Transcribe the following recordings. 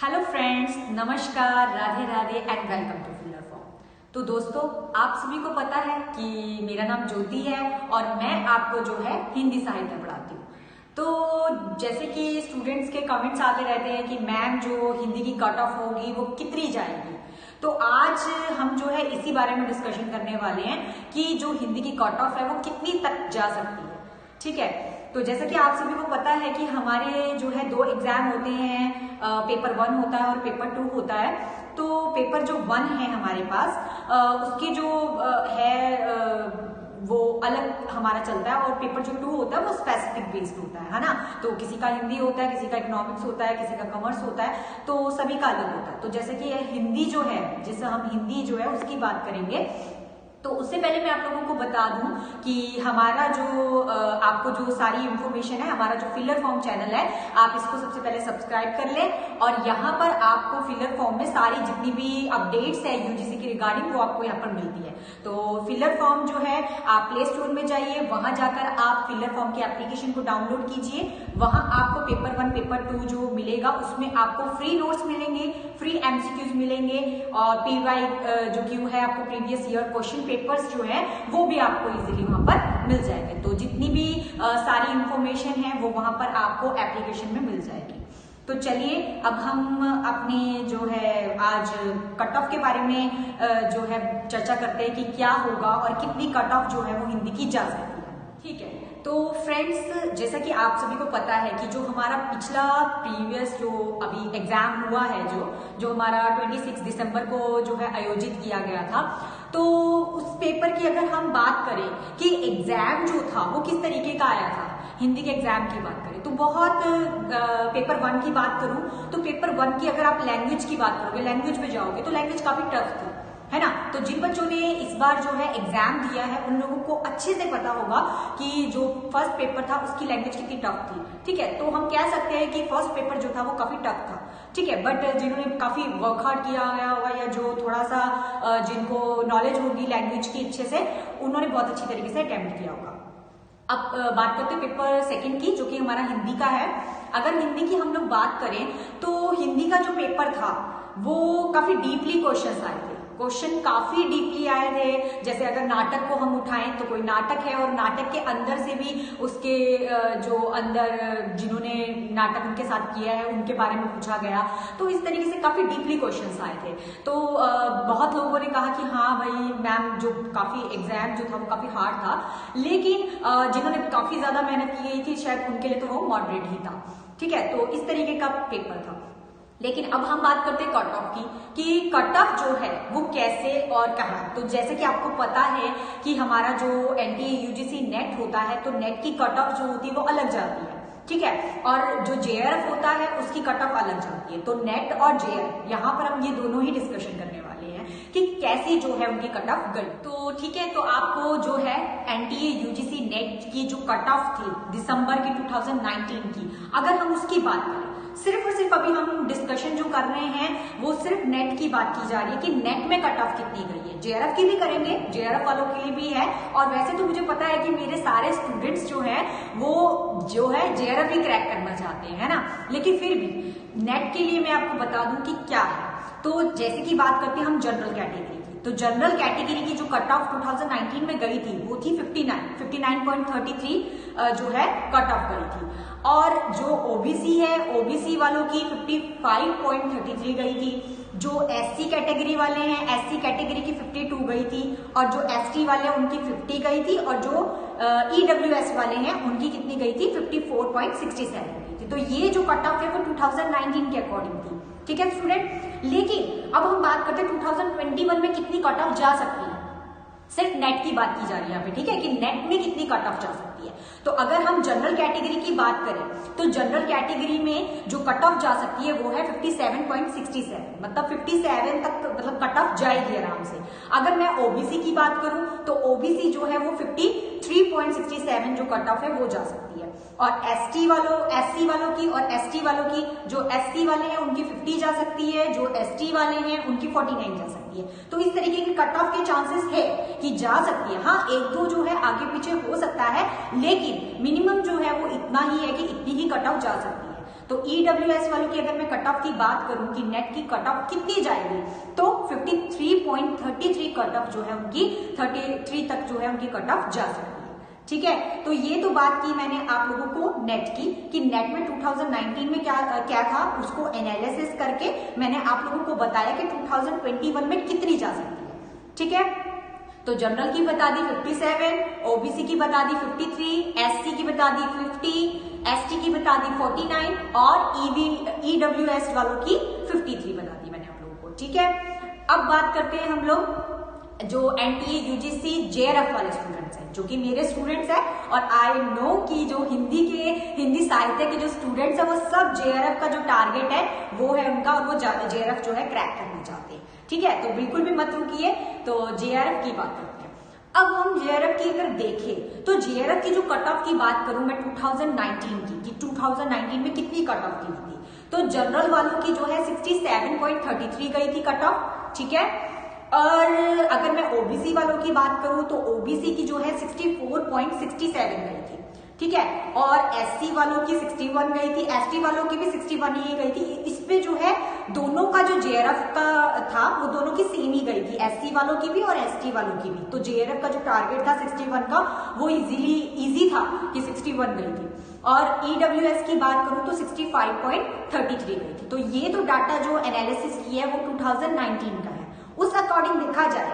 Hello friends, नमस्कार, Radhe Radhe and welcome to filler form. तो दोस्तों, आप सभी को पता है कि मेरा नाम ज्योति है और मैं आपको जो है हिंदी साहित्य पढ़ाती हूँ। तो जैसे कि स्टूडेंट्स के कमेंट्स आते रहते हैं कि मैम जो हिंदी की कट ऑफ होगी वो कितनी जाएगी, तो आज हम जो है इसी बारे में डिस्कशन करने वाले हैं कि जो हिंदी की कट ऑफ है वो कितनी तक जा सकती है। ठीक है, तो जैसा कि आप सभी को पता है कि हमारे जो है दो एग्जाम होते हैं, पेपर 1 होता है और पेपर 2 होता है। तो पेपर जो 1 है हमारे पास उसकी जो वो अलग हमारा चलता है और पेपर जो 2 होता है वो स्पेसिफिक बेस्ड होता है ना। तो किसी का हिंदी होता है, किसी का इकोनॉमिक्स होता है, किसी का कॉमर्स होता है, तो सभी का अलग होता है। तो जैसे कि हिंदी जो है, जैसे हम हिंदी जो है उसकी बात करेंगे, तो उससे पहले मैं आप लोगों को बता दूं कि हमारा जो आपको जो सारी इंफॉर्मेशन है, हमारा जो फिलर फॉर्म चैनल है, आप इसको सबसे पहले सब्सक्राइब कर लें और यहाँ पर आपको फिलर फॉर्म में सारी जितनी भी अपडेट्स है यूजीसी की रिगार्डिंग वो आपको यहाँ पर मिलती है। तो फिलर फॉर्म जो है, आप प्ले स्टोर में जाइए, वहां जाकर आप फिलर फॉर्म की एप्लीकेशन को डाउनलोड कीजिए। वहां आपको पेपर 1 पेपर 2 जो मिलेगा उसमें आपको फ्री नोट्स मिलेंगे, फ्री एमसीक्यूज मिलेंगे और पीवाई जो क्यू है, आपको प्रीवियस ईयर क्वेश्चन पेपर्स जो है वो भी आपको इजीली वहां पर मिल जाएंगे। तो जितनी भी सारी इंफॉर्मेशन है वो वहां पर आपको एप्लीकेशन में मिल जाएगी। तो चलिए अब हम अपने जो है आज कट ऑफ के बारे में जो है चर्चा करते हैं कि क्या होगा और कितनी कट ऑफ जो है वो हिंदी की जा सकती है। ठीक है, तो फ्रेंड्स, जैसा कि आप सभी को पता है कि जो हमारा पिछला प्रीवियस जो अभी एग्जाम हुआ है, जो हमारा 26 दिसंबर को जो है आयोजित किया गया था, तो उस पेपर की अगर हम बात करें कि एग्जाम जो था वो किस तरीके का आया था, हिंदी के एग्जाम की बात करें तो बहुत पेपर 1 की बात करूं तो पेपर 1 की अगर आप लैंग्वेज की बात करोगे, लैंग्वेज में जाओगे तो लैंग्वेज काफी टफ थी, है ना। तो जिन बच्चों ने इस बार जो है एग्जाम दिया है उन लोगों को अच्छे से पता होगा कि जो फर्स्ट पेपर था उसकी लैंग्वेज कितनी टफ थी। ठीक है, तो हम कह सकते हैं कि फर्स्ट पेपर जो था वो काफी टफ था। ठीक है, बट जिन्होंने काफी वर्क हार्ड किया गया होगा या जो थोड़ा सा जिनको नॉलेज होगी लैंग्वेज की अच्छे से, उन्होंने बहुत अच्छी तरीके से अटेम्प्ट किया होगा। अब बात करते हैं पेपर 2 की, जो कि हमारा हिंदी का है। अगर हिंदी की हम लोग बात करें तो हिंदी का जो पेपर था वो काफी डीपली क्वेश्चंस आए थे, क्वेश्चन काफी डीपली आए थे। जैसे अगर नाटक को हम उठाएं तो कोई नाटक है और नाटक के अंदर से भी उसके जो अंदर जिन्होंने नाटक उनके साथ किया है उनके बारे में पूछा गया। तो इस तरीके से काफी डीपली क्वेश्चंस आए थे। तो बहुत लोगों ने कहा कि हाँ भाई मैम, जो काफी एग्जाम जो था वो काफी हार्ड था, लेकिन जिन्होंने काफी ज्यादा मेहनत की थी शायद उनके लिए तो वो मॉडरेट ही था। ठीक है, तो इस तरीके का पेपर था। लेकिन अब हम बात करते हैं कट ऑफ की कि कट ऑफ जो है वो कैसे और कहाँ। तो जैसे कि आपको पता है कि हमारा जो एनटीए यूजीसी नेट होता है, तो नेट की कट ऑफ जो होती है वो अलग जाती है। ठीक है, और जो जेआरएफ होता है उसकी कट ऑफ अलग जाती है। तो नेट और जेआरएफ यहाँ पर हम ये दोनों ही डिस्कशन करने वाले हैं कि कैसी जो है उनकी कट ऑफ गई। तो ठीक है, तो आपको जो है एनटीए यूजीसी नेट की जो कट ऑफ थी दिसंबर की 2019 की, अगर हम उसकी बात करें, सिर्फ और सिर्फ अभी हम डिस्कशन जो कर रहे हैं वो सिर्फ नेट की बात की जा रही है कि नेट में कट ऑफ कितनी गई है। जेआरएफ की भी करेंगे, जेआरएफ वालों के लिए भी है, और वैसे तो मुझे पता है कि मेरे सारे स्टूडेंट्स जो हैं वो जो है जेआरएफ ही क्रैक करना चाहते हैं, है ना। लेकिन फिर भी नेट के लिए मैं आपको बता दूं कि क्या है। तो जैसे कि बात करते हैं हम जनरल कैटेगरी की, तो जनरल कैटेगरी की जो कट ऑफ 2019 में गई थी वो थी 59.33 जो है कट ऑफ गई थी। और जो ओबीसी है, ओबीसी वालों की 55.33 गई थी। जो एससी कैटेगरी वाले हैं, एससी कैटेगरी की 52 गई थी, और जो एसटी वाले हैं उनकी 50 गई थी, और जो ईडब्ल्यूएस वाले हैं उनकी कितनी गई थी, 54.67 गई थी। तो ये जो कट ऑफ है वो 2019 के अकॉर्डिंग थी। ठीक है स्टूडेंट, लेकिन अब हम बात करते हैं 2021 में कितनी कट ऑफ जा सकती है। सिर्फ नेट की बात की जा रही है यहाँ पे, ठीक है, कि नेट में कितनी कट ऑफ जा सकती है। तो अगर हम जनरल कैटेगरी की बात करें तो जनरल कैटेगरी में जो कट ऑफ जा सकती है वो है 57.67, मतलब 57 तक मतलब कट ऑफ जाएगी आराम से। अगर मैं ओबीसी की बात करूं तो ओबीसी जो है वो 53.67 जो कट ऑफ है वो जा सकती है। और एससी वालों की और एसटी वालों की, जो एससी वाले हैं उनकी 50 जा सकती है, जो एसटी वाले हैं उनकी 49 जा सकती है। तो इस तरीके के कट ऑफ के चांसेस है कि जा सकती है। हाँ, एक दो जो है आगे पीछे हो सकता है, लेकिन मिनिमम जो है वो इतना ही है कि इतनी ही कट ऑफ जा सकती है। तो ईडब्ल्यूएस वालों की अगर मैं कट ऑफ की बात करूं कि नेट की कट ऑफ कितनी जाएगी, तो 53.33 कट ऑफ जो है उनकी 33 तक जो है उनकी कट ऑफ जा सकती है। ठीक है, तो ये तो बात की मैंने आप लोगों को नेट की कि नेट में 2019 में क्या था, उसको एनालिसिस करके मैंने आप लोगों को बताया कि 2021 में कितनी जा सकती है। ठीक है, तो जनरल की बता दी 57, ओबीसी की बता दी 53, एससी की बता दी 50, एसटी की बता दी 49 और ईडब्ल्यूएस वालों की 53 बता दी मैंने आप लोगों को। ठीक है, अब बात करते हैं हम लोग जो एनटीए यूजीसी जेआरएफ वाले स्टूडेंट्स हैं, जो कि मेरे स्टूडेंट्स हैं, और आई नो कि जो हिंदी साहित्य के जो स्टूडेंट्स हैं वो सब जेआरएफ का जो टारगेट है वो है उनका, और वो जेआरएफ जो है क्रैक करना चाहते हैं। ठीक है, तो बिल्कुल भी मत रुकिए, तो जेआरएफ की बात करते हैं। अब हम जेआरएफ की अगर देखें तो जेआरएफ की जो कट ऑफ की बात करूं मैं 2019 की, कि 2019 में कितनी कट ऑफ की थी, तो जनरल वालों की जो है 67.33 गई थी कट ऑफ। ठीक है, और अगर मैं ओबीसी वालों की बात करूं तो ओबीसी की जो है 64.67 गई थी। ठीक है, और एससी वालों की 61 गई थी, एसटी वालों की भी 61 ही गई थी। इसपे जो है दोनों का जो जेआरएफ का था वो दोनों की सेम ही गई थी, एससी वालों की भी और एसटी वालों की भी। तो जेआरएफ का जो टारगेट था 61 का वो इजी था कि 61 गई थी। और ईडब्ल्यूएस की बात करूं तो 65.33 गई थी। तो ये तो डाटा जो एनालिसिस किया है वो 2019 का है। उस अकॉर्डिंग देखा जाए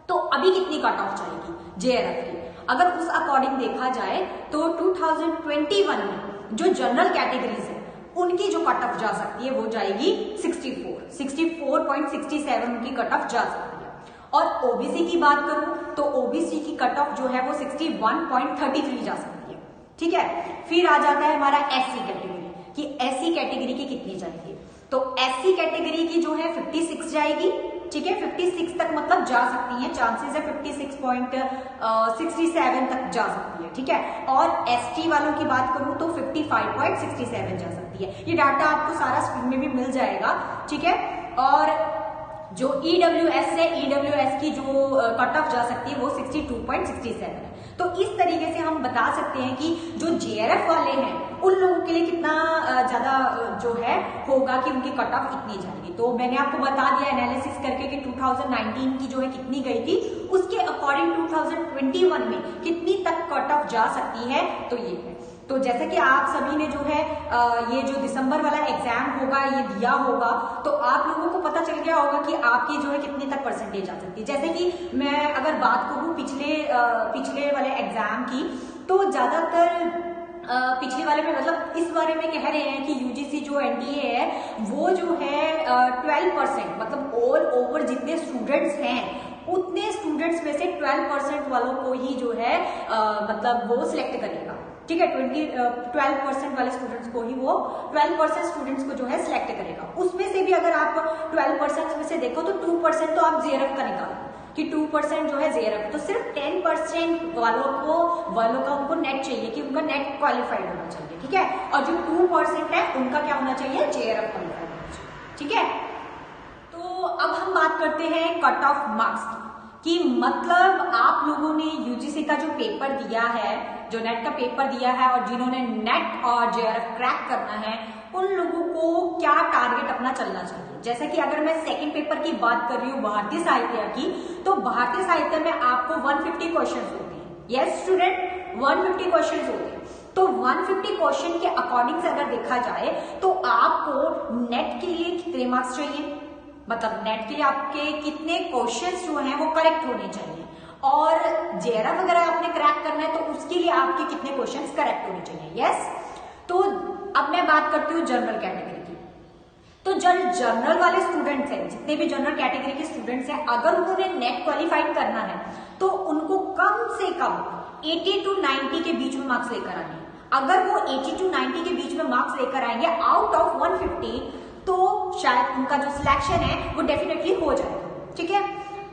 तो अभी कितनी कट ऑफ जाएगी जेआरएफ की, अगर उस अकॉर्डिंग देखा जाए तो 2021 में जो जनरल कैटेगरीज है उनकी जो कट ऑफ जा सकती है वो जाएगी 64.67 उनकी कट ऑफ जा सकती है। और ओबीसी की बात करूं तो ओबीसी की कट ऑफ जो है वो 61.33 जा सकती है। ठीक है, फिर आ जाता है हमारा एससी कैटेगरी कि एससी कैटेगरी की कितनी जाएगी, तो एससी कैटेगरी की जो है 56 जाएगी। ठीक है, 56 तक मतलब जा सकती है, चांसेस है 56.67 तक जा सकती है। ठीक है, और एसटी वालों की बात करूं तो 55.67 जा सकती है। ये डाटा आपको सारा स्क्रीन में भी मिल जाएगा। ठीक है, और जो ईडब्ल्यूएस है, ईडब्ल्यूएस की जो कट ऑफ जा सकती है वो 62.67 है। तो इस तरीके से हम बता सकते हैं कि जो जेआरएफ वाले हैं उन लोगों के लिए कितना ज्यादा जो है होगा कि उनकी कट ऑफ इतनी जाएगी। तो मैंने आपको बता दिया एनालिसिस करके कि 2019 की जो है कितनी गई थी, उसके अकॉर्डिंग 2021 में कितनी तक कट ऑफ जा सकती है, तो ये है। तो जैसे कि आप सभी ने जो है ये जो दिसंबर वाला एग्जाम होगा ये दिया होगा, तो आप लोगों को पता चल गया होगा कि आपकी जो है कितनी तक परसेंटेज आ सकती है। जैसे कि मैं अगर बात करूं पिछले वाले एग्जाम की, तो ज्यादातर पिछले वाले में मतलब इस बारे में कह रहे हैं कि यूजीसी जो एनटीए है वो जो है 12% मतलब ऑल ओवर जितने स्टूडेंट्स हैं उतने स्टूडेंट्स में से 12% वालों को ही जो है मतलब वो सिलेक्ट करेगा। ठीक है, 12% वाले स्टूडेंट्स को ही वो 12% स्टूडेंट्स को जो है सिलेक्ट करेगा। उसमें से भी अगर आप 12% में से देखो तो 2% तो आप जेआरएफ का निकालो कि 2% जो है जेआरएफ, तो सिर्फ 10% वालों का उनको नेट चाहिए कि उनका नेट क्वालिफाइड होना चाहिए। ठीक है, और जो 2% है उनका क्या होना चाहिए, जेआरएफ क्वालिफाइड होना चाहिए। ठीक है, तो अब हम बात करते हैं कट ऑफ मार्क्स की, मतलब आप लोगों ने यूजीसी का जो पेपर दिया है, जो नेट का पेपर दिया है, और जिन्होंने नेट और जेआरएफ क्रैक करना है उन लोगों को क्या टारगेट अपना चलना चाहिए। जैसे कि अगर मैं सेकंड पेपर की बात कर रही हूँ भारतीय साहित्य की, तो भारतीय साहित्य में आपको 150 क्वेश्चंस होते हैं। यस स्टूडेंट, 150 क्वेश्चंस होते हैं। तो 150 क्वेश्चन के अकॉर्डिंग से अगर देखा जाए तो आपको नेट के लिए कितने मार्क्स चाहिए, मतलब नेट के लिए आपके कितने क्वेश्चंस जो हैं वो करेक्ट होने चाहिए, और जेआरएफ अगर आपने क्रैक करना है तो उसके लिए आपके कितने क्वेश्चंस करेक्ट होने चाहिए। यस, तो अब मैं बात करती हूँ जनरल कैटेगरी की। तो जनरल वाले स्टूडेंट्स हैं, जितने भी जनरल कैटेगरी के स्टूडेंट्स हैं, अगर उन्होंने नेट क्वालिफाइड करना है तो उनको कम से कम 80 to 90 के बीच में मार्क्स लेकर आने। अगर वो 80 to 90 के बीच में मार्क्स लेकर आएंगे आउट ऑफ 150, तो शायद उनका जो सिलेक्शन है वो डेफिनेटली हो जाएगा। ठीक है,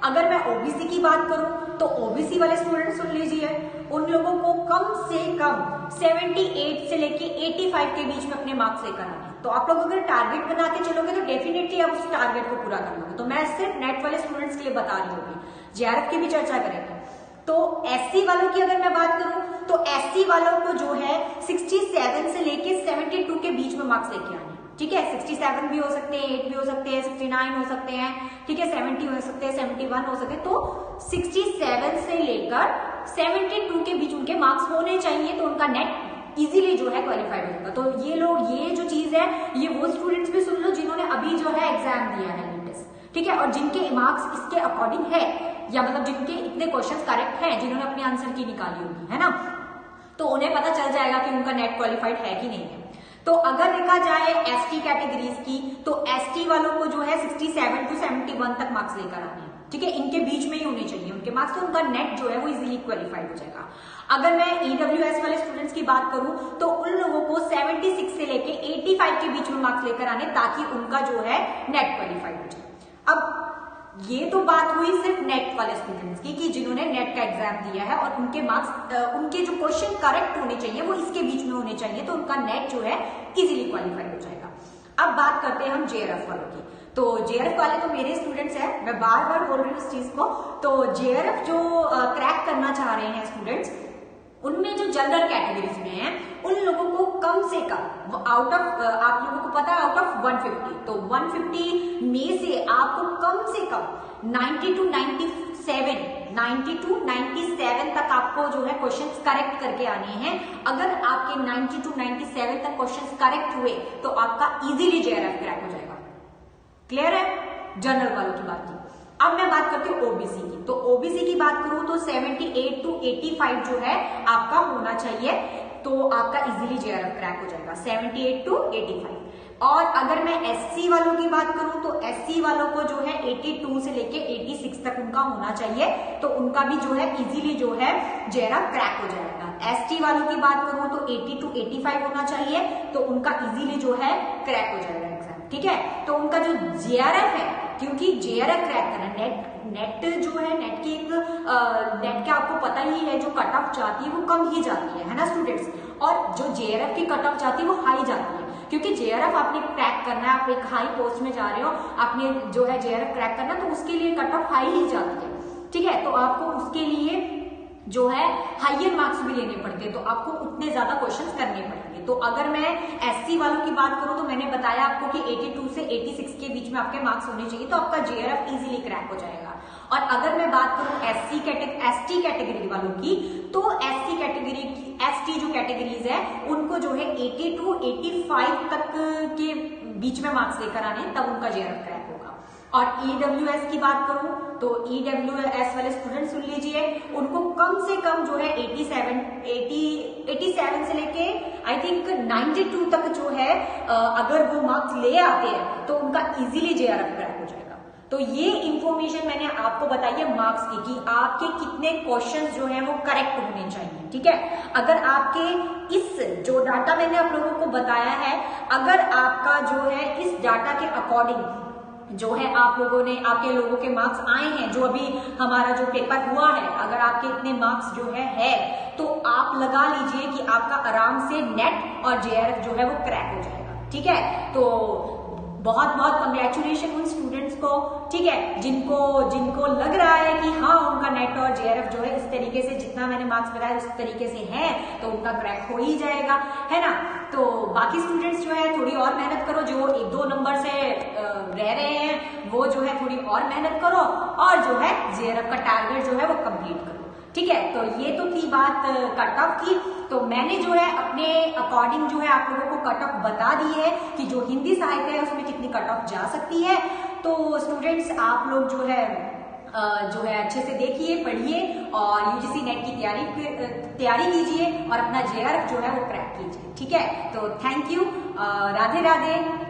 अगर मैं ओबीसी की बात करूं तो ओबीसी वाले स्टूडेंट सुन लीजिए, उन लोगों को कम से कम 78 से लेके 85 के बीच में अपने मार्क्स लेकर आने। तो आप लोग अगर टारगेट बना के चलोगे तो डेफिनेटली आप उस टारगेट को पूरा कर लोगे। तो मैं सिर्फ नेट वाले स्टूडेंट्स के लिए बता रही हूँ, जेआरएफ की भी चर्चा करेंगे। तो एससी वालों की अगर मैं बात करूं तो एससी वालों को जो है 67 से लेके 72 के बीच में मार्क्स लेके आने, ठीक है। 67 भी हो सकते हैं, 8 भी हो सकते हैं, 69 हो सकते हैं, ठीक है, 70 हो सकते हैं, 71 हो सकते हैं। तो 67 से लेकर 72 के बीच उनके मार्क्स होने चाहिए, तो उनका नेट इजीली जो है क्वालिफाइड होगा। तो ये लोग, ये जो चीज है, ये वो स्टूडेंट्स भी सुन लो जिन्होंने अभी जो है एग्जाम दिया है टेस्ट, ठीक है, और जिनके मार्क्स इसके अकॉर्डिंग है, या मतलब जिनके इतने क्वेश्चंस करेक्ट हैं, जिन्होंने अपनी आंसर की निकाली होगी, है ना, तो उन्हें पता चल जाएगा कि उनका नेट क्वालिफाइड है कि नहीं है। तो अगर देखा जाए एसटी कैटेगरीज की, तो एसटी वालों को जो है 67 to 71 तक मार्क्स लेकर आने हैं, ठीक है, इनके बीच में ही होने चाहिए उनके मार्क्स, तो उनका नेट जो है वो इजीली क्वालिफाइड हो जाएगा। अगर मैं ईडब्ल्यूएस वाले स्टूडेंट्स की बात करूं तो उन लोगों को 76 से लेके 85 के बीच में मार्क्स लेकर आने, ताकि उनका जो है नेट क्वालिफाइड हो जाए। अब ये तो बात हुई सिर्फ नेट वाले स्टूडेंट्स की, कि जिन्होंने नेट का एग्जाम दिया है और उनके मार्क्स, उनके जो क्वेश्चन करेक्ट होने चाहिए वो इसके बीच में होने चाहिए, तो उनका नेट जो है इजीली क्वालिफाइड हो जाएगा। अब बात करते हैं हम जेआरएफ वालों की। तो जेआरएफ वाले तो मेरे स्टूडेंट्स हैं, मैं बार बार बोल रही हूँ इस चीज को। तो जेआरएफ जो क्रैक करना चाह रहे हैं स्टूडेंट्स, उनमें जो जनरल कैटेगरीज में हैं, उन लोगों को कम से कम आउट ऑफ, आप लोगों को पता है, आउट ऑफ 150, तो 150 में से आपको कम से कम 90 to 97 तक आपको जो है क्वेश्चंस करेक्ट करके आने हैं। अगर आपके 90 to 97 तक क्वेश्चंस करेक्ट हुए तो आपका इजीली जेआरएफ क्रैक हो जाएगा। क्लियर है? जनरल वालों की बात की। अब मैं बात करती हूँ ओबीसी की। तो ओबीसी की बात करूं तो 78 to 85 जो है आपका होना चाहिए, तो आपका इजीली जेआरएफ क्रैक हो जाएगा 78 to 85। और अगर मैं एससी वालों की बात करूं तो एससी वालों को जो है 82 से लेके 86 तक उनका होना चाहिए, तो उनका भी जो है इजीली जो है जेआरएफ क्रैक हो जाएगा। एसटी वालों की बात करूं तो 80 to 85 होना चाहिए, तो उनका इजीली जो है क्रैक हो जाएगा एग्जाम, ठीक है। तो उनका जो जेआरएफ है, क्योंकि जेआरएफ क्रैक करना, नेट जो है, नेट की एक नेट के आपको पता ही है, जो कट ऑफ जाती है वो कम ही जाती है ना स्टूडेंट्स, और जो जेआरएफ की कट ऑफ जाती है वो हाई जाती है, क्योंकि जेआरएफ आपने क्रैक करना है, आप एक हाई पोस्ट में जा रहे हो, आपने जो है जेआरएफ क्रैक करना, तो उसके लिए कट ऑफ हाई ही जाती है, ठीक है। तो आपको उसके लिए जो है हाइयर मार्क्स भी लेने पड़ते हैं, तो आपको उतने ज्यादा क्वेश्चंस करने पड़ेंगे। तो अगर मैं एससी वालों की बात करूं तो मैंने बताया आपको कि 82 से 86 के बीच में आपके मार्क्स होने चाहिए, तो आपका जेआरएफ इजीली क्रैक हो जाएगा। और अगर मैं बात करूं एसटी कैटेगरी वालों की, तो एसटी कैटेगरी की, एसटी जो कैटेगरीज है उनको जो है 80 to 85 तक के बीच में मार्क्स लेकर आने, तब उनका जेआरएफ क्रैक होगा। और ईडब्ल्यूएस की बात करूं तो ईडब्ल्यूएस वाले स्टूडेंट सुन लीजिए, उनको कम से कम जो है 87 से लेके आई थिंक 92 तक जो है अगर वो मार्क्स ले आते हैं तो उनका इजीली जेआरएफ क्रैक हो जाएगा। तो ये इंफॉर्मेशन मैंने आपको बताई है मार्क्स की, कि आपके कितने क्वेश्चंस जो है वो करेक्ट होने चाहिए, ठीक है। अगर आपके इस जो डाटा मैंने आप लोगों को बताया है, अगर आपका जो है इस डाटा के अकॉर्डिंग जो है आप लोगों ने, आपके लोगों के मार्क्स आए हैं, जो अभी हमारा जो पेपर हुआ है, अगर आपके इतने मार्क्स जो है तो आप लगा लीजिए कि आपका आराम से नेट और जेआरएफ जो है वो क्रैक हो जाएगा, ठीक है। तो बहुत बहुत कंग्रेचुलेशन उन स्टूडेंट्स को, ठीक है, जिनको लग रहा है कि हाँ उनका नेट और जेआरएफ जो है इस तरीके से, जितना मैंने मार्क्स बताया उस तरीके से है, तो उनका क्रैक हो ही जाएगा, है ना। तो बाकी स्टूडेंट्स जो है थोड़ी और मेहनत करो, जो 1-2 नंबर से रह रहे हैं वो जो है थोड़ी और मेहनत करो, और जो है जेआरएफ का टारगेट जो है वो कंप्लीट करो, ठीक है। तो ये तो थी बात कट ऑफ की। तो मैंने जो है अपने अकॉर्डिंग जो है आप लोगों को कट ऑफ बता दी है कि जो हिंदी साहित्य है उसमें कितनी कट ऑफ जा सकती है। तो स्टूडेंट्स आप लोग जो है अच्छे से देखिए, पढ़िए और यूजीसी नेट की तैयारी कीजिए और अपना जेआरएफ जो है वो क्रैक कीजिए, ठीक है। तो थैंक यू, राधे राधे।